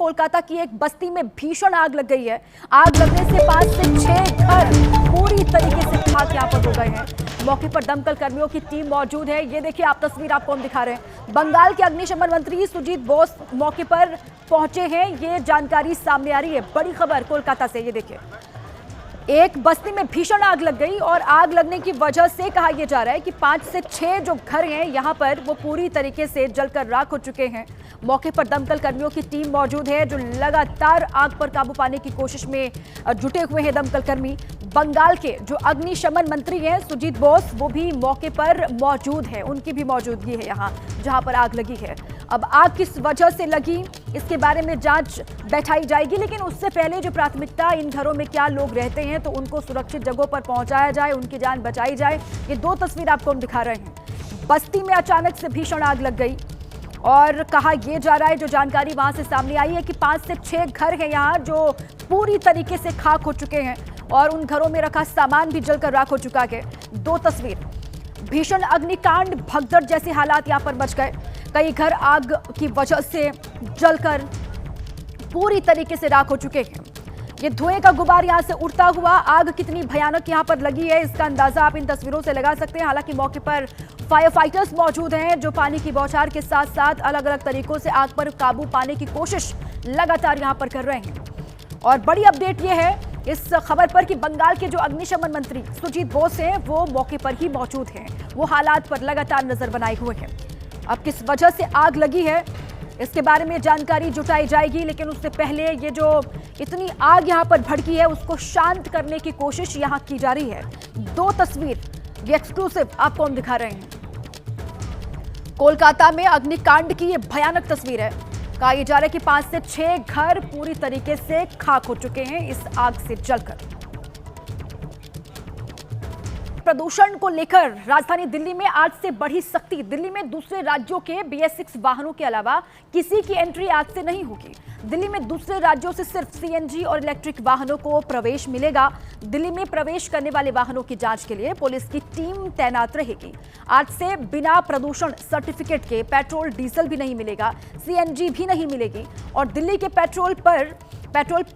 कोलकाता की एक बस्ती में भीषण आग लग गई है। आग लगने से 5 से 6 घर पूरी तरीके से खाक यहाँ पर हो गए हैं। मौके पर दमकल कर्मियों की टीम मौजूद है। ये देखिए आप तस्वीर आपको हम दिखा रहे हैं। बंगाल के अग्निशमन मंत्री सुजीत बोस मौके पर पहुंचे हैं। ये जानकारी सामने आ रही है। बड़ी खबर कोलकाता से, ये देखिए एक बस्ती में भीषण आग लग गई और आग लगने की वजह से कहा यह जा रहा है कि 5 से 6 जो घर हैं यहां पर वो पूरी तरीके से जलकर राख हो चुके हैं। मौके पर दमकल कर्मियों की टीम मौजूद है जो लगातार आग पर काबू पाने की कोशिश में जुटे हुए हैं। दमकल कर्मी बंगाल के जो अग्निशमन मंत्री हैं सुजीत बोस, वो भी मौके पर मौजूद है। उनकी भी मौजूदगी है यहाँ जहां पर आग लगी है। अब आग किस वजह से लगी इसके बारे में जांच बैठाई जाएगी, लेकिन उससे पहले जो प्राथमिकता इन घरों में क्या लोग रहते हैं तो उनको सुरक्षित जगहों पर पहुंचाया जाए, उनकी जान बचाई जाए। ये 2 तस्वीर आपको हम दिखा रहे हैं। बस्ती में अचानक से भीषण आग लग गई और कहा यह जा रहा है, जो जानकारी वहां से सामने आई है कि 5 से 6 घर हैं यहाँ जो पूरी तरीके से खाक हो चुके हैं और उन घरों में रखा सामान भी जलकर राख हो चुका है। 2 तस्वीर, भीषण अग्निकांड, भगदड़ जैसे हालात यहाँ पर मच गए। कई घर आग की वजह से जलकर पूरी तरीके से राख हो चुके हैं। ये धुएं का गुबार यहां से उड़ता हुआ, आग कितनी भयानक यहां पर लगी है इसका अंदाजा आप इन तस्वीरों से लगा सकते हैं। हालांकि मौके पर फायर फाइटर्स मौजूद हैं जो पानी की बौछार के साथ साथ अलग अलग तरीकों से आग पर काबू पाने की कोशिश लगातार यहां पर कर रहे हैं। और बड़ी अपडेट यह है इस खबर पर कि बंगाल के जो अग्निशमन मंत्री सुजीत बोस हैं वो मौके पर ही मौजूद हैं। वो हालात पर लगातार नजर बनाए हुए हैं। अब किस वजह से आग लगी है इसके बारे में जानकारी जुटाई जाएगी, लेकिन उससे पहले ये जो इतनी आग यहां पर भड़की है उसको शांत करने की कोशिश यहां की जा रही है। 2 तस्वीर ये एक्सक्लूसिव आपको हम दिखा रहे हैं। कोलकाता में अग्निकांड की ये भयानक तस्वीर है। कहा यह जा रहा है कि 5 से 6 घर पूरी तरीके से खाक हो चुके हैं इस आग से जलकर। प्रदूषण को लेकर राजधानी दिल्ली में आज से बढ़ी सख्ती। दिल्ली में दूसरे राज्यों के BS6 वाहनों के अलावा किसी की एंट्री आज से नहीं होगी। दिल्ली में दूसरे राज्यों से सिर्फ CNG और इलेक्ट्रिक वाहनों को प्रवेश मिलेगा। दिल्ली में प्रवेश करने वाले वाहनों की जांच के लिए पुलिस की टीम तैनात रहेगी। आज से बिना प्रदूषण सर्टिफिकेट के पेट्रोल डीजल भी नहीं मिलेगा, CNG भी नहीं मिलेगी और दिल्ली के पेट्रोल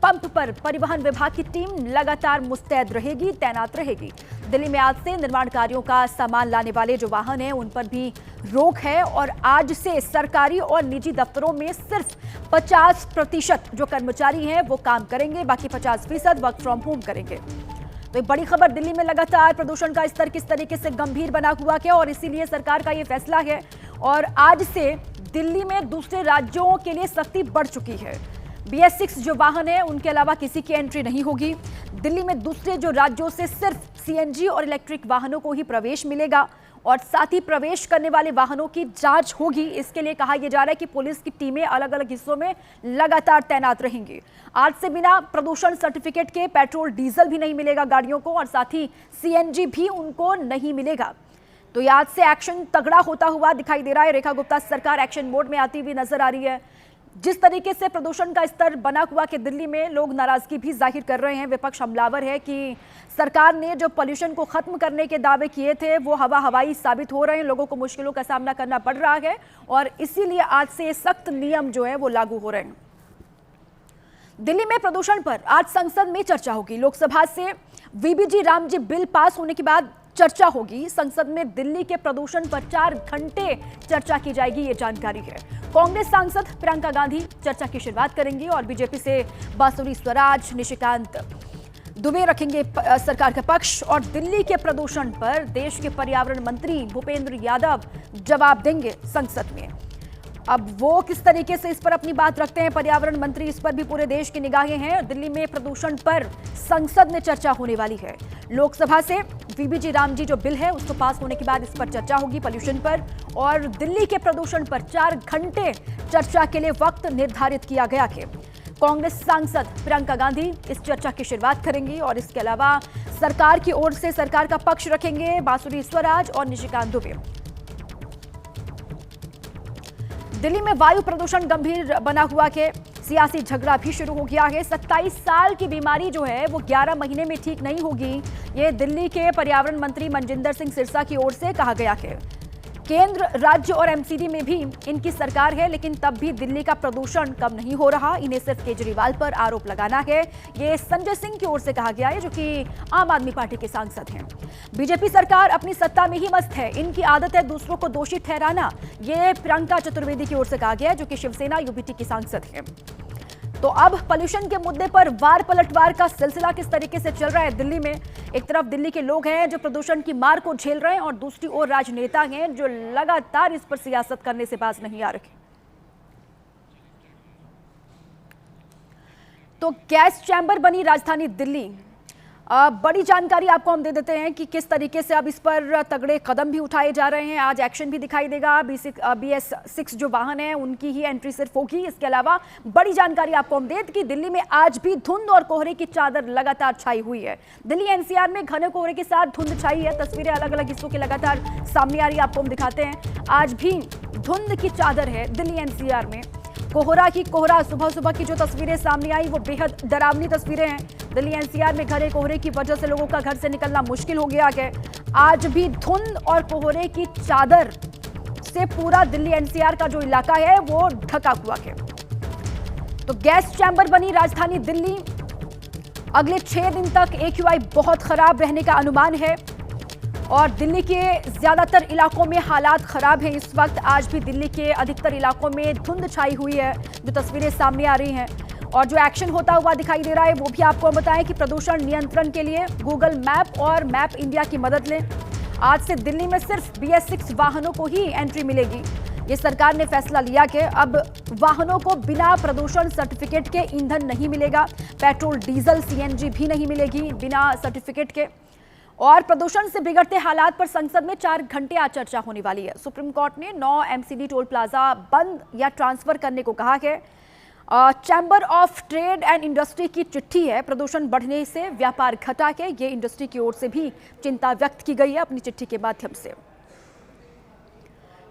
पंप पर परिवहन विभाग की टीम लगातार मुस्तैद रहेगी, तैनात रहेगी। दिल्ली में आज से निर्माण कार्यों का सामान लाने वाले जो वाहन हैं उन पर भी रोक है और आज से सरकारी और निजी दफ्तरों में सिर्फ 50% जो कर्मचारी हैं वो काम करेंगे, बाकी 50% वर्क फ्रॉम होम करेंगे। तो एक बड़ी खबर, दिल्ली में लगातार प्रदूषण का स्तर किस तरीके से गंभीर बना हुआ है और इसीलिए सरकार का ये फैसला है और आज से दिल्ली में दूसरे राज्यों के लिए सख्ती बढ़ चुकी है। BS6 जो वाहन है उनके अलावा किसी की एंट्री नहीं होगी। दिल्ली में दूसरे जो राज्यों से सिर्फ CNG और इलेक्ट्रिक वाहनों को ही प्रवेश मिलेगा और साथ ही प्रवेश करने वाले वाहनों की जांच होगी। इसके लिए कहा यह जा रहा है कि पुलिस की टीमें अलग अलग हिस्सों में लगातार तैनात रहेंगी। आज से बिना प्रदूषण सर्टिफिकेट के पेट्रोल डीजल भी नहीं मिलेगा गाड़ियों को और साथ ही CNG भी उनको नहीं मिलेगा। तो आज से एक्शन तगड़ा होता हुआ दिखाई दे रहा है। रेखा गुप्ता, सरकार एक्शन मोड में आती हुई नजर आ रही है। जिस तरीके से प्रदूषण का स्तर बना हुआ कि दिल्ली में लोग नाराजगी भी जाहिर कर रहे हैं, विपक्ष हमलावर है कि सरकार ने जो पॉल्यूशन को खत्म करने के दावे किए थे वो हवाई साबित हो रहे हैं। लोगों को मुश्किलों का सामना करना पड़ रहा है और इसीलिए आज से सख्त नियम जो है वो लागू हो रहे हैं। दिल्ली में प्रदूषण पर आज संसद में चर्चा होगी। लोकसभा से VBG रामजी बिल पास होने के बाद चर्चा होगी। संसद में दिल्ली के प्रदूषण पर 4 घंटे चर्चा की जाएगी, ये जानकारी है। कांग्रेस सांसद प्रियंका गांधी चर्चा की शुरुआत करेंगी और बीजेपी से बांसुरी स्वराज, निशिकांत दुबे रखेंगे सरकार का पक्ष और दिल्ली के प्रदूषण पर देश के पर्यावरण मंत्री भूपेंद्र यादव जवाब देंगे संसद में। अब वो किस तरीके से इस पर अपनी बात रखते हैं पर्यावरण मंत्री, इस पर भी पूरे देश की निगाहें हैं। दिल्ली में प्रदूषण पर संसद में चर्चा होने वाली है। लोकसभा से VBG रामजी जो बिल है उसको पास होने के बाद इस पर चर्चा होगी पॉल्यूशन पर और दिल्ली के प्रदूषण पर 4 घंटे चर्चा के लिए वक्त निर्धारित किया गया है। कांग्रेस सांसद प्रियंका गांधी इस चर्चा की शुरुआत करेंगी और इसके अलावा सरकार की ओर से सरकार का पक्ष रखेंगे बांसुरी स्वराज और निशिकांत दुबे। दिल्ली में वायु प्रदूषण गंभीर बना हुआ है। सियासी झगड़ा भी शुरू हो गया है। 27 साल की बीमारी जो है वो 11 महीने में ठीक नहीं होगी। ये दिल्ली के पर्यावरण मंत्री मनजिंदर सिंह सिरसा की ओर से कहा गया है। केंद्र, राज्य और एमसीडी में भी इनकी सरकार है, लेकिन तब भी दिल्ली का प्रदूषण कम नहीं हो रहा। इन्हें सिर्फ केजरीवाल पर आरोप लगाना है। ये संजय सिंह की ओर से कहा गया है, जो कि आम आदमी पार्टी के सांसद हैं। बीजेपी सरकार अपनी सत्ता में ही मस्त है, इनकी आदत है दूसरों को दोषी ठहराना। ये प्रियंका चतुर्वेदी की ओर से कहा गया है, जो कि शिवसेना यूबीटी की सांसद है। तो अब पोल्यूशन के मुद्दे पर वार पलटवार का सिलसिला किस तरीके से चल रहा है दिल्ली में। एक तरफ दिल्ली के लोग हैं जो प्रदूषण की मार को झेल रहे हैं, और दूसरी ओर राजनेता हैं जो लगातार इस पर सियासत करने से बाज नहीं आ रहे। तो गैस चैम्बर बनी राजधानी दिल्ली। बड़ी जानकारी आपको हम दे देते हैं कि किस तरीके से अब इस पर तगड़े कदम भी उठाए जा रहे हैं। आज एक्शन भी दिखाई देगा। BS6 जो वाहन है उनकी ही एंट्री सिर्फ होगी। इसके अलावा बड़ी जानकारी आपको हम दें कि दिल्ली में आज भी धुंध और कोहरे की चादर लगातार छाई हुई है। दिल्ली एनसीआर में घने कोहरे के साथ धुंध छाई है। तस्वीरें अलग अलग हिस्सों की लगातार सामने आ रही है, आपको हम दिखाते हैं। आज भी धुंध की चादर है दिल्ली एनसीआर में। कोहरा सुबह सुबह की जो तस्वीरें सामने आई वो बेहद डरावनी तस्वीरें हैं। दिल्ली एनसीआर में घने कोहरे की वजह से लोगों का घर से निकलना मुश्किल हो गया है। आज भी धुंध और कोहरे की चादर से पूरा दिल्ली एनसीआर का जो इलाका है वो ढका हुआ है। तो गैस चैम्बर बनी राजधानी दिल्ली। अगले 6 दिन तक AQI बहुत खराब रहने का अनुमान है, और दिल्ली के ज्यादातर इलाकों में हालात खराब हैं इस वक्त। आज भी दिल्ली के अधिकतर इलाकों में धुंध छाई हुई है, जो तस्वीरें सामने आ रही हैं। और जो एक्शन होता हुआ दिखाई दे रहा है वो भी आपको हम बताएं कि प्रदूषण नियंत्रण के लिए गूगल मैप और मैप इंडिया की मदद लें। आज से दिल्ली में सिर्फ BS6 वाहनों को ही एंट्री मिलेगी। ये सरकार ने फैसला लिया कि अब वाहनों को बिना प्रदूषण सर्टिफिकेट के ईंधन नहीं मिलेगा। पेट्रोल, डीजल, CNG भी नहीं मिलेगी बिना सर्टिफिकेट के। और प्रदूषण से बिगड़ते हालात पर संसद में 4 घंटे आज चर्चा होने वाली है। सुप्रीम कोर्ट ने 9 MCD टोल प्लाजा बंद या ट्रांसफर करने को कहा है। Chamber of trade and industry की चिट्ठी है। प्रदूषण बढ़ने से व्यापार घटा के ये इंडस्ट्री की ओर से भी चिंता व्यक्त की गई है अपनी चिट्ठी के माध्यम से।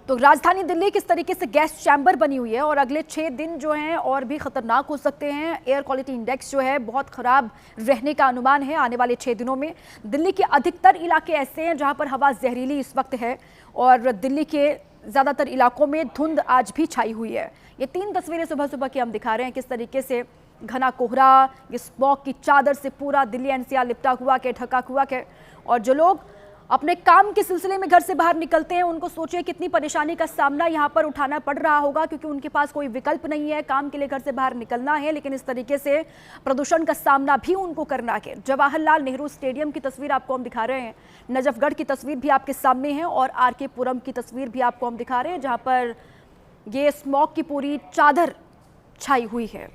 तो राजधानी दिल्ली किस तरीके से गैस चैम्बर बनी हुई है, और अगले 6 दिन जो हैं और भी खतरनाक हो सकते हैं। एयर क्वालिटी इंडेक्स जो है बहुत खराब रहने का अनुमान है आने वाले 6 दिनों में। दिल्ली के अधिकतर इलाके ऐसे हैं जहां पर हवा जहरीली इस वक्त है, और दिल्ली के ज़्यादातर इलाकों में धुंध आज भी छाई हुई है। ये 3 तस्वीरें सुबह सुबह की हम दिखा रहे हैं, किस तरीके से घना कोहरा, ये स्मॉग की चादर से पूरा दिल्ली एनसीआर लिपटा हुआ के, ढका हुआ के। और जो लोग अपने काम के सिलसिले में घर से बाहर निकलते हैं उनको सोचिए कितनी परेशानी का सामना यहाँ पर उठाना पड़ रहा होगा, क्योंकि उनके पास कोई विकल्प नहीं है। काम के लिए घर से बाहर निकलना है, लेकिन इस तरीके से प्रदूषण का सामना भी उनको करना है। जवाहरलाल नेहरू स्टेडियम की तस्वीर आपको हम दिखा रहे हैं, नजफगढ़ की तस्वीर भी आपके सामने है, और RK पुरम की तस्वीर भी आपको हम दिखा रहे हैं, जहाँ पर ये स्मॉग की पूरी चादर छाई हुई है।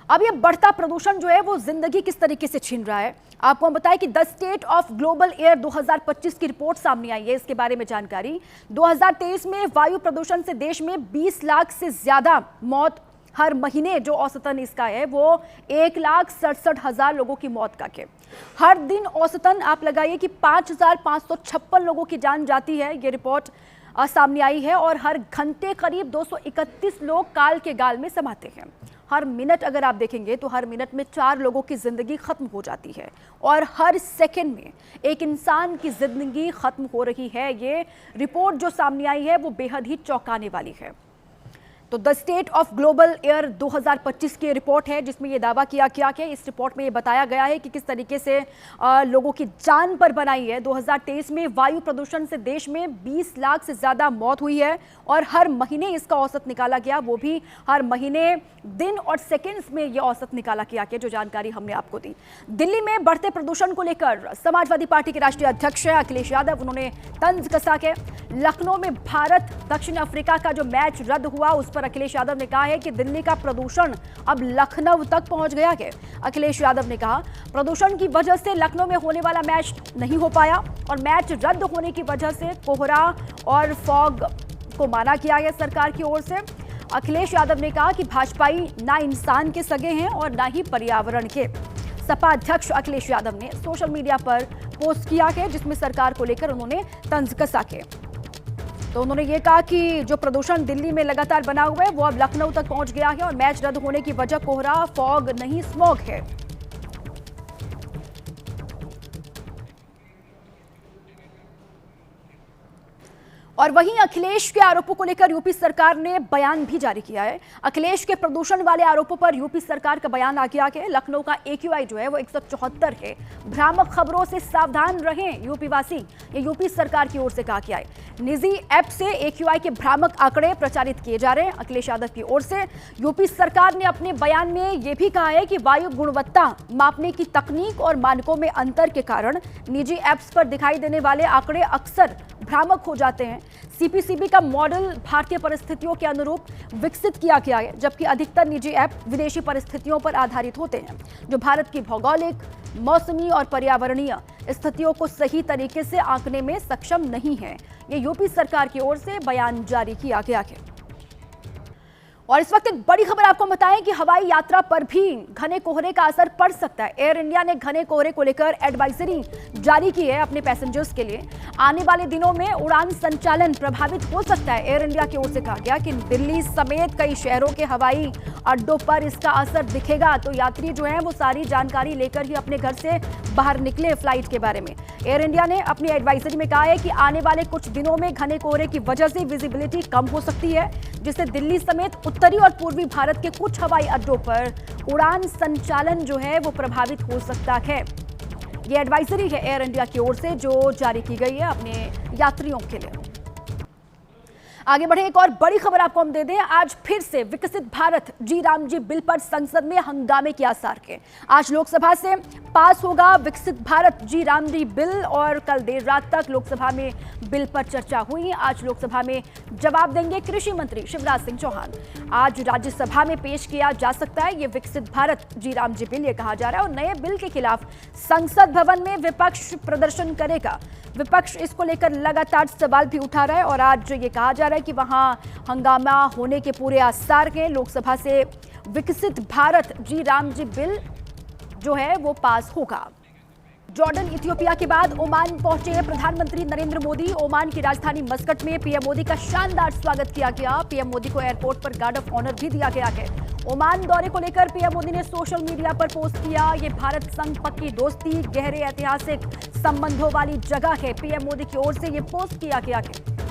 अब ये बढ़ता प्रदूषण जो है वो जिंदगी किस तरीके से छीन रहा है, आपको हम बताएं कि the state of global air 2025 की रिपोर्ट सामने आई है। इसके बारे में जानकारी, 2023 में वायु प्रदूषण से देश में 20 लाख से ज्यादा मौत हर महीने, जो औसतन इसका है वो 1,67,000 लोगों की मौत का के। हर दिन औसतन आप लगाइए कि 5,556 लोगों की जान जाती है। ये रिपोर्ट सामने आई है, और हर घंटे करीब 231 लोग काल के गाल में समाते हैं। हर मिनट अगर आप देखेंगे तो हर मिनट में 4 लोगों की जिंदगी खत्म हो जाती है, और हर सेकंड में एक इंसान की जिंदगी खत्म हो रही है। ये रिपोर्ट जो सामने आई है वो बेहद ही चौंकाने वाली है। तो the state of global air 2025 की रिपोर्ट है, जिसमें ये दावा किया गया कि इस रिपोर्ट में ये बताया गया है कि किस तरीके से लोगों की जान पर बनाई है। 2023 में वायु प्रदूषण से देश में 20 लाख से ज़्यादा मौत हुई है, और हर महीने इसका औसत निकाला गया, वो भी हर महीने दिन और सेकेंड्स में ये औसत निकाला गया, जो जानकारी हमने आपको दी। दिल्ली में बढ़ते प्रदूषण को लेकर समाजवादी पार्टी के राष्ट्रीय अध्यक्ष अखिलेश यादव, उन्होंने तंज कसा के लखनऊ में भारत दक्षिण अफ्रीका का जो मैच रद्द हुआ उस पर अखिलेश यादव ने कहा है कि दिल्ली का प्रदूषण अब लखनऊ तक पहुंच गया है। अखिलेश यादव ने कहा, प्रदूषण की वजह से लखनऊ में होने वाला मैच नहीं हो पाया, और मैच रद्द होने की वजह से कोहरा और फॉग को माना किया गया सरकार की ओर से। अखिलेश यादव ने कहा कि भाजपाई ना इंसान के सगे हैं और ना ही पर्यावरण के। सपा अध्यक्ष अखिलेश यादव ने सोशल मीडिया पर पोस्ट किया है, जिसमें सरकार को लेकर उन्होंने तंज कसा के। तो उन्होंने ये कहा कि जो प्रदूषण दिल्ली में लगातार बना हुआ है वो अब लखनऊ तक पहुंच गया है, और मैच रद्द होने की वजह कोहरा, फॉग नहीं स्मॉग है। और वहीं अखिलेश के आरोपों को लेकर यूपी सरकार ने बयान भी जारी किया है। अखिलेश के प्रदूषण वाले आरोपों पर यूपी सरकार का बयान आ गया है। लखनऊ का AQI जो है वो 174 है। भ्रामक खबरों से सावधान रहें यूपी वासी, ये यूपी सरकार की ओर से कहा गया है। निजी ऐप से AQI के भ्रामक आंकड़े प्रचारित किए जा रहे हैं। अखिलेश यादव की ओर से यूपी सरकार ने अपने बयान में यह भी कहा है कि वायु गुणवत्ता मापने की तकनीक और मानकों में अंतर के कारण निजी ऐप्स पर दिखाई देने वाले आंकड़े अक्सर भ्रामक हो जाते हैं। CPCB का मॉडल भारतीय परिस्थितियों के अनुरूप विकसित किया गया है, जबकि अधिकतर निजी ऐप विदेशी परिस्थितियों पर आधारित होते हैं, जो भारत की भौगोलिक, मौसमी और पर्यावरणीय स्थितियों को सही तरीके से आंकने में सक्षम नहीं है। ये यूपी सरकार की ओर से बयान जारी किया गया है। और इस वक्त एक बड़ी खबर आपको बताएं कि हवाई यात्रा पर भी घने कोहरे का असर पड़ सकता है। एयर इंडिया ने घने कोहरे को लेकर एडवाइजरी जारी की है अपने पैसेंजर्स के लिए। आने वाले दिनों में उड़ान संचालन प्रभावित हो सकता है। एयर इंडिया की ओर से कहा गया कि दिल्ली समेत कई शहरों के हवाई अड्डों पर इसका असर दिखेगा, तो यात्री जो है वो सारी जानकारी लेकर ही अपने घर से बाहर निकले फ्लाइट के बारे में। एयर इंडिया ने अपनी एडवाइजरी में कहा है कि आने वाले कुछ दिनों में घने कोहरे की वजह से विजिबिलिटी कम हो सकती है, जिससे दिल्ली समेत उत्तरी और पूर्वी भारत के कुछ हवाई अड्डों पर उड़ान संचालन जो है वो प्रभावित हो सकता है। ये एडवाइजरी है एयर इंडिया की ओर से जो जारी की गई है अपने यात्रियों के लिए। आगे बढ़े, एक और बड़ी खबर आपको हम दे दें। आज फिर से विकसित भारत जी राम जी बिल पर संसद में हंगामे के आसार के। आज लोकसभा से पास होगा विकसित भारत जी राम जी बिल और कल देर रात तक लोकसभा में बिल पर चर्चा हुई। आज लोकसभा में जवाब देंगे कृषि मंत्री शिवराज सिंह चौहान। आज राज्यसभा में पेश किया जा सकता है ये विकसित भारत जी राम जी बिल, ये कहा जा रहा है। और नए बिल के खिलाफ संसद भवन में विपक्ष प्रदर्शन करेगा। विपक्ष इसको लेकर लगातार सवाल भी उठा रहा है और आज ये कहा जा रहा है कि वहां हंगामा होने के पूरे आसार हैं। लोकसभा से विकसित भारत जी राम जी बिल जो है वो पास होगा। जॉर्डन, इथियोपिया के बाद ओमान पहुंचे प्रधानमंत्री नरेंद्र मोदी। ओमान की राजधानी मस्कट में पीएम मोदी का शानदार स्वागत किया गया। पीएम मोदी को एयरपोर्ट पर गार्ड ऑफ ऑनर भी दिया गया है। ओमान दौरे को लेकर पीएम मोदी ने सोशल मीडिया पर पोस्ट किया। ये भारत संग पक्की दोस्ती, गहरे ऐतिहासिक संबंधों वाली जगह है। पीएम मोदी की ओर से ये पोस्ट किया गया है।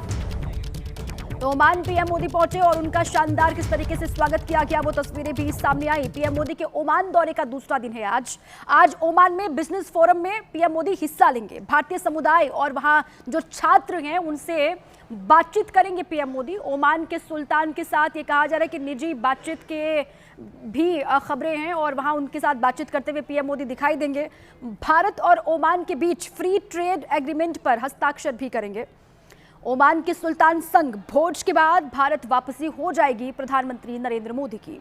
तो ओमान पीएम मोदी पहुंचे और उनका शानदार किस तरीके से स्वागत किया गया वो तस्वीरें भी सामने आई। पीएम मोदी के ओमान दौरे का दूसरा दिन है आज ओमान में बिजनेस फोरम में पीएम मोदी हिस्सा लेंगे। भारतीय समुदाय और वहां जो छात्र हैं उनसे बातचीत करेंगे पीएम मोदी। ओमान के सुल्तान के साथ ये कहा जा रहा है कि निजी बातचीत के भी खबरें हैं और वहां उनके साथ बातचीत करते हुए पीएम मोदी दिखाई देंगे। भारत और ओमान के बीच फ्री ट्रेड एग्रीमेंट पर हस्ताक्षर भी करेंगे। ओमान के सुल्तान संग भोज के बाद भारत वापसी हो जाएगी प्रधानमंत्री नरेंद्र मोदी की।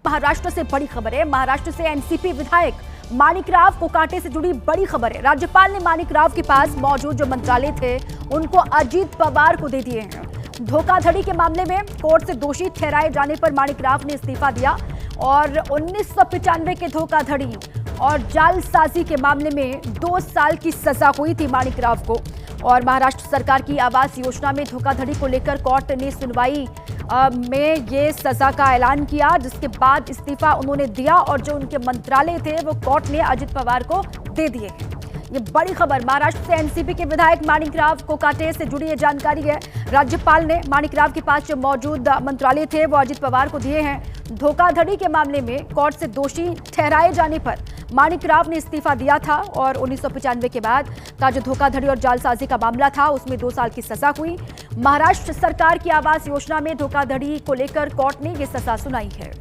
महाराष्ट्र से बड़ी खबर है। महाराष्ट्र से एनसीपी विधायक माणिक राव कोकाटे से जुड़ी बड़ी खबर है। राज्यपाल ने माणिक राव के पास मौजूद जो मंत्रालय थे उनको अजीत पवार को दे दिए हैं। धोखाधड़ी के मामले में कोर्ट से दोषी ठहराए जाने पर माणिक राव ने इस्तीफा दिया और 1995 के धोखाधड़ी और जालसाजी के मामले में 2 साल की सजा हुई थी माणिक राव को। और महाराष्ट्र सरकार की आवास योजना में धोखाधड़ी को लेकर कोर्ट ने सुनवाई में ये सजा का ऐलान किया, जिसके बाद इस्तीफा उन्होंने दिया और जो उनके मंत्रालय थे वो कोर्ट ने अजित पवार को दे दिए हैं। ये बड़ी खबर महाराष्ट्र से एनसीपी के विधायक माणिक राव कोकाटे से जुड़ी ये जानकारी है। राज्यपाल ने माणिक राव के पास जो मौजूद मंत्रालय थे वो अजित पवार को दिए हैं। धोखाधड़ी के मामले में कोर्ट से दोषी ठहराए जाने पर माणिक राव ने इस्तीफा दिया था और 1995 के बाद का जो धोखाधड़ी और जालसाजी का मामला था उसमें 2 साल की सजा हुई। महाराष्ट्र सरकार की आवास योजना में धोखाधड़ी को लेकर कोर्ट ने ये सजा सुनाई है।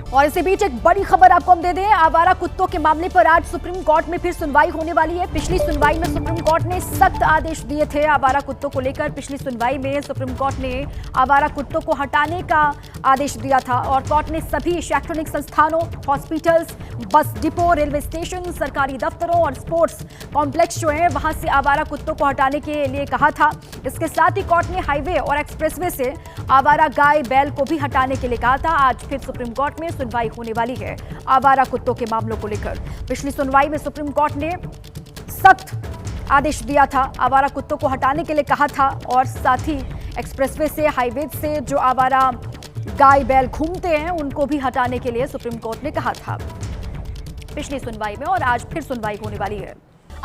और इसी बीच एक बड़ी खबर आपको हम दे दें। आवारा कुत्तों के मामले पर आज सुप्रीम कोर्ट में फिर सुनवाई होने वाली है। पिछली सुनवाई में सुप्रीम कोर्ट ने सख्त आदेश दिए थे आवारा कुत्तों को लेकर। पिछली सुनवाई में सुप्रीम कोर्ट ने आवारा कुत्तों को हटाने का आदेश दिया था और कोर्ट ने सभी शैक्षणिक संस्थानों, hospitals, bus depot, railway station, सरकारी दफ्तरों और स्पोर्ट्स कॉम्प्लेक्स जो है वहां से आवारा कुत्तों को हटाने के लिए कहा था। इसके साथ ही कोर्ट ने हाईवे और एक्सप्रेसवे से आवारा गाय बैल को भी हटाने के लिए कहा था। आज फिर सुप्रीम कोर्ट में सुनवाई होने वाली है आवारा कुत्तों के मामलों को लेकर। पिछली सुनवाई में सुप्रीम कोर्ट ने सख्त आदेश दिया था, आवारा कुत्तों को हटाने के लिए कहा था और साथ ही एक्सप्रेसवे से, हाईवे से जो आवारा गाय बैल घूमते हैं उनको भी हटाने के लिए सुप्रीम कोर्ट ने कहा था पिछली सुनवाई में। और आज फिर सुनवाई होने वाली है।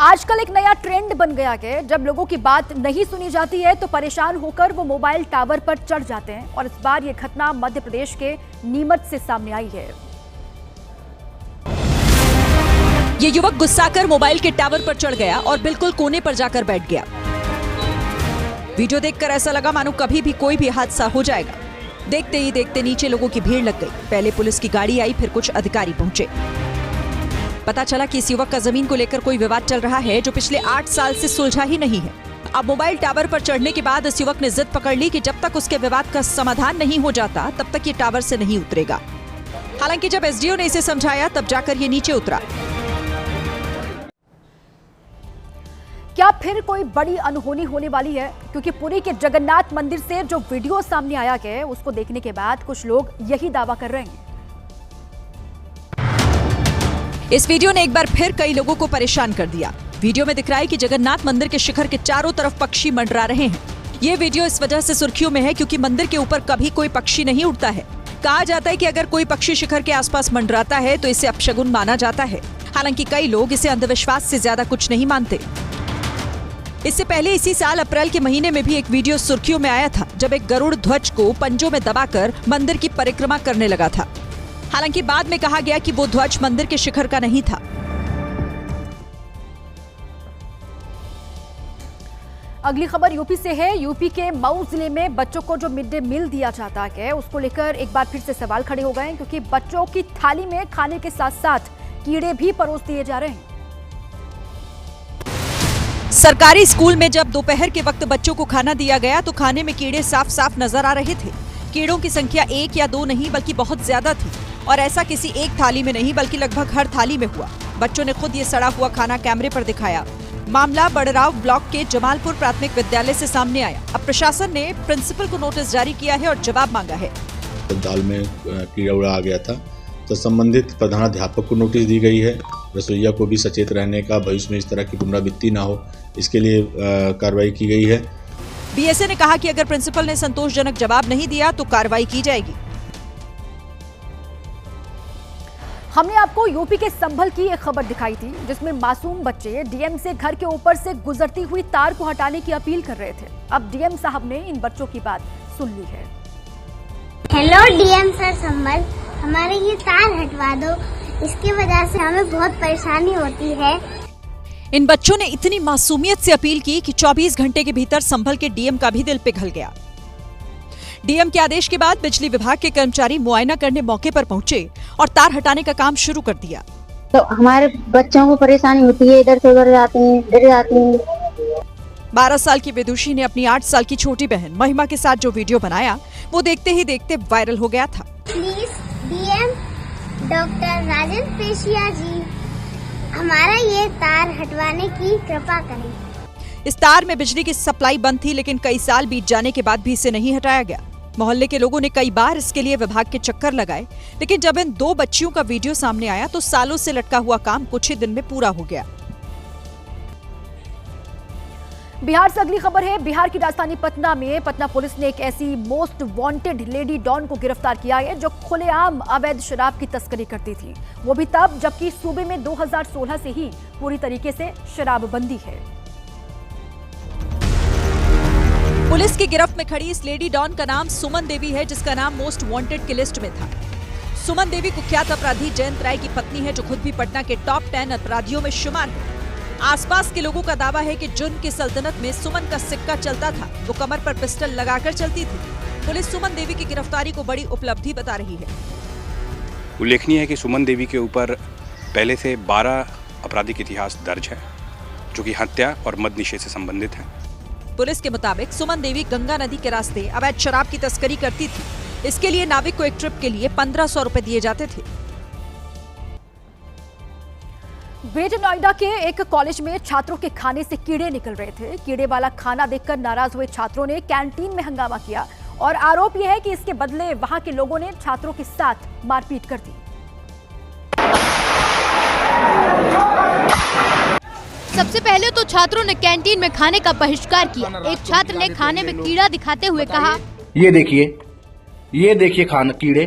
आजकल एक नया ट्रेंड बन गया है, जब लोगों की बात नहीं सुनी जाती है तो परेशान होकर वो मोबाइल टावर पर चढ़ जाते हैं। और इस बार ये घटना मध्य प्रदेश के नीमच से सामने आई है। ये युवक गुस्साकर मोबाइल के टावर पर चढ़ गया और बिल्कुल कोने पर जाकर बैठ गया। वीडियो देखकर ऐसा लगा मानो कभी भी कोई भी हादसा हो जाएगा। देखते ही देखते नीचे लोगों की भीड़ लग गई। पहले पुलिस की गाड़ी आई, फिर कुछ अधिकारी पहुंचे। पता चला कि इस युवक का जमीन को लेकर कोई विवाद चल रहा है जो पिछले 8 साल से सुलझा ही नहीं है। अब मोबाइल टावर पर चढ़ने के बाद इस युवक ने जिद पकड़ ली कि जब तक उसके विवाद का समाधान नहीं हो जाता तब तक ये टावर से नहीं उतरेगा। हालांकि जब एसडीओ ने इसे समझाया तब जाकर ये नीचे उतरा। क्या फिर कोई बड़ी अनहोनी होने वाली है? क्योंकि पुरी के जगन्नाथ मंदिर से जो वीडियो सामने आया है उसको देखने के बाद कुछ लोग यही दावा कर रहे हैं। इस वीडियो ने एक बार फिर कई लोगों को परेशान कर दिया। वीडियो में दिख रहा है कि जगन्नाथ मंदिर के शिखर के चारों तरफ पक्षी मंडरा रहे हैं। ये वीडियो इस वजह से सुर्खियों में है क्योंकि मंदिर के ऊपर कभी कोई पक्षी नहीं उड़ता है। कहा जाता है कि अगर कोई पक्षी शिखर के आसपास मंडराता है तो इसे अपशगुन माना जाता है। हालांकि कई लोग इसे अंधविश्वास से ज्यादा कुछ नहीं मानते। इससे पहले इसी साल अप्रैल के महीने में भी एक वीडियो सुर्खियों में आया था जब एक गरुड़ ध्वज को पंजों में दबाकर मंदिर की परिक्रमा करने लगा था। हालांकि बाद में कहा गया कि वो ध्वज मंदिर के शिखर का नहीं था। अगली खबर यूपी से है। यूपी के मऊ जिले में बच्चों को जो मिड डे मील दिया जाता है उसको लेकर एक बार फिर से सवाल खड़े हो गए हैं, क्योंकि बच्चों की थाली में खाने के साथ साथ कीड़े भी परोस दिए जा रहे हैं। सरकारी स्कूल में जब दोपहर के वक्त बच्चों को खाना दिया गया तो खाने में कीड़े साफ साफ नजर आ रहे थे। कीड़ों की संख्या 1 या 2 नहीं बल्कि बहुत ज्यादा थी, और ऐसा किसी एक थाली में नहीं बल्कि लगभग हर थाली में हुआ। बच्चों ने खुद ये सड़ा हुआ खाना कैमरे पर दिखाया। मामला बड़राव ब्लॉक के जमालपुर प्राथमिक विद्यालय से सामने आया। अब प्रशासन ने प्रिंसिपल को नोटिस जारी किया है और जवाब मांगा है। दाल में कीड़ा उड़ा आ गया था तो संबंधित प्रधानाध्यापक को नोटिस दी गई है। रसोइया को भी सचेत रहने का, भविष्य में इस तरह की पुनरावृत्ति ना हो, इसके लिए कार्रवाई की गई है। बीएसए ने कहा कि अगर प्रिंसिपल ने संतोषजनक जवाब नहीं दिया तो कार्रवाई की जाएगी। हमने आपको यूपी के संभल की एक खबर दिखाई थी जिसमें मासूम बच्चे डीएम से घर के ऊपर से गुजरती हुई तार को हटाने की अपील कर रहे थे। अब डीएम साहब ने इन बच्चों की बात सुन ली है। हेलो डीएम सर संभल, हमारे ये तार हटवा दो, इसकी वजह से हमें बहुत परेशानी होती है। इन बच्चों ने इतनी मासूमियत से अपील की कि 24 घंटे के भीतर संभल के डीएम का भी दिल पिघल गया। डीएम के आदेश के बाद बिजली विभाग के कर्मचारी मुआयना करने मौके पर पहुंचे और तार हटाने का काम शुरू कर दिया। तो हमारे बच्चों को परेशानी होती है, इधर से उधर जाते हैं, डर जाते हैं। 12 साल की विदुषी ने अपनी 8 साल की छोटी बहन महिमा के साथ जो वीडियो बनाया वो देखते ही देखते वायरल हो गया था। Please DM doctor Rajendra Peshia ji, हमारा ये तार हटवाने की कृपा करें। इस तार में बिजली की सप्लाई बंद थी, लेकिन कई साल बीत जाने के बाद भी इसे नहीं हटाया गया। मोहल्ले के लोगों ने कई बार इसके लिए विभाग के चक्कर लगाए, लेकिन जब इन 2 बच्चियों का वीडियो सामने आया तो सालों से लटका हुआ काम कुछ ही दिन में पूरा हो गया। बिहार से अगली खबर है। बिहार की राजधानी पटना में पटना पुलिस ने एक ऐसी मोस्ट वांटेड लेडी डॉन को गिरफ्तार किया है जो खुलेआम अवैध शराब की तस्करी करती थी, वो भी तब जबकि सूबे में 2016 से ही पूरी तरीके से शराबबंदी है। पुलिस की गिरफ्त में खड़ी इस लेडी डॉन का नाम सुमन देवी है, जिसका नाम मोस्ट वांटेड की लिस्ट में था। सुमन देवी कुख्यात अपराधी जयंत राय की पत्नी है, जो खुद भी पटना के टॉप 10 अपराधियों में शुमार है। आसपास के लोगों का दावा है कि जुर्म की सल्तनत में सुमन का सिक्का चलता था, वो कमर पर पिस्टल लगाकर चलती थी। पुलिस सुमन देवी की गिरफ्तारी को बड़ी उपलब्धि बता रही है। उल्लेखनीय है कि सुमन देवी के ऊपर पहले से 12 आपराधिक इतिहास दर्ज है, जो कि हत्या और मद निषेध से संबंधित है। पुलिस के मुताबिक सुमन देवी गंगा नदी के रास्ते अवैध शराब की तस्करी करती थी। इसके लिए नाविक को एक ट्रिप के लिए 1500 रुपए दिए जाते थे। ग्रेटर नोएडा के एक कॉलेज में छात्रों के खाने से कीड़े निकल रहे थे। कीड़े वाला खाना देखकर नाराज हुए छात्रों ने कैंटीन में हंगामा किया और आरोप यह है कि इसके बदले वहां के लोगों ने छात्रों के साथ मारपीट कर दी। सबसे पहले तो छात्रों ने कैंटीन में खाने का बहिष्कार किया। एक छात्र ने खाने में कीड़ा दिखाते हुए कहा, ये देखिए खाना कीड़े,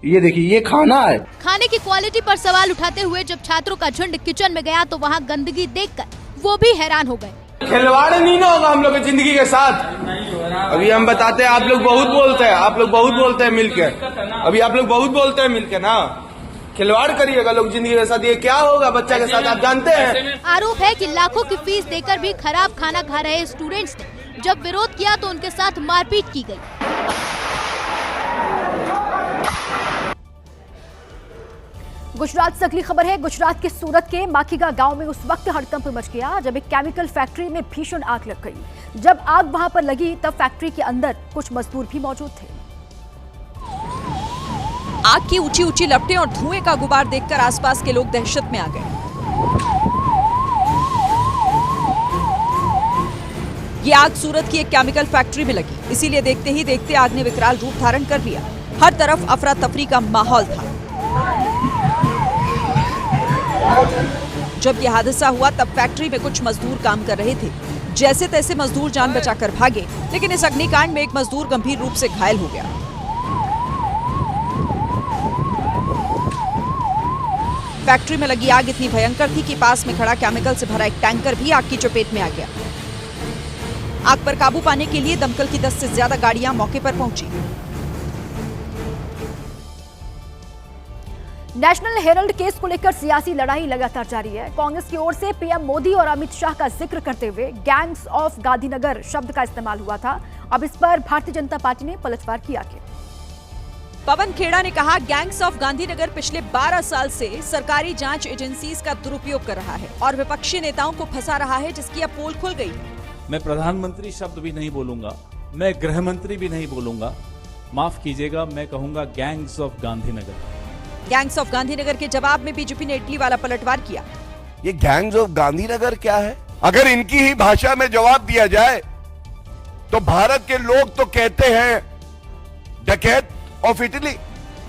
ये देखिए ये खाना है। खाने की क्वालिटी पर सवाल उठाते हुए जब छात्रों का झुंड किचन में गया तो वहां गंदगी देखकर वो भी हैरान हो गए। खिलवाड़ नहीं ना होगा हम लोग की जिंदगी के साथ। अभी हम बताते हैं, आप लोग बहुत बोलते हैं मिलकर। अभी आप लोग बहुत बोलते हैं मिलकर ना, खिलवाड़ करिएगा लोग जिंदगी के साथ, ये क्या होगा बच्चा के साथ आप जानते हैं। आरोप है कि लाखों की फीस देकर भी खराब खाना खा रहे स्टूडेंट्स ने जब विरोध किया तो उनके साथ मारपीट की गई। गुजरात से अगली खबर है। गुजरात के सूरत के माखीगा गांव में उस वक्त हड़कंप मच गया जब एक केमिकल फैक्ट्री में भीषण आग लग गई। जब आग वहां पर लगी तब फैक्ट्री के अंदर कुछ मजदूर भी मौजूद थे। आग की ऊंची ऊंची लपटें और धुएं का गुबार देखकर आसपास के लोग दहशत में आ गए। ये आग सूरत की एक केमिकल फैक्ट्री में लगी, इसीलिए देखते ही देखते आग ने विकराल रूप धारण कर लिया। हर तरफ अफरा तफरी का माहौल था। जब यह हादसा हुआ तब फैक्ट्री में कुछ मजदूर काम कर रहे थे। जैसे तैसे मजदूर जान बचाकर भागे, लेकिन इस अग्निकांड में एक मजदूर गंभीर रूप से घायल हो गया। फैक्ट्री में लगी आग इतनी भयंकर थी कि पास में खड़ा केमिकल से भरा एक टैंकर भी आग की चपेट में आ गया। आग पर काबू पाने के लिए दमकल की 10 से ज्यादा गाड़ियां मौके पर पहुंची। नेशनल हेरल्ड केस को लेकर सियासी लड़ाई लगातार जारी है। कांग्रेस की ओर से पीएम मोदी और अमित शाह का जिक्र करते हुए गैंग्स ऑफ गांधीनगर शब्द का इस्तेमाल हुआ था। अब इस पर भारतीय जनता पार्टी ने पलटवार किया है। पवन खेड़ा ने कहा, गैंग्स ऑफ गांधीनगर पिछले 12 साल से सरकारी जांच एजेंसीज का दुरुपयोग कर रहा है और विपक्षी नेताओं को फंसा रहा है, जिसकी अब पोल खुल गई। मैं प्रधानमंत्री शब्द भी नहीं बोलूंगा, मैं गृह मंत्री भी नहीं बोलूंगा, माफ कीजिएगा, मैं कहूंगा gangs of Gandhinagar. Gangs of Gandhinagar के जवाब में बीजेपी ने इटली वाला पलटवार किया। ये गैंग्स ऑफ गांधीनगर क्या है? अगर इनकी ही भाषा में जवाब दिया जाए तो भारत के लोग तो कहते हैं डकैत ऑफ इटली।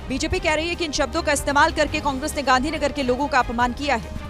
बीजेपी कह रही है कि इन शब्दों का इस्तेमाल करके कांग्रेस ने गांधीनगर के लोगों का अपमान किया है।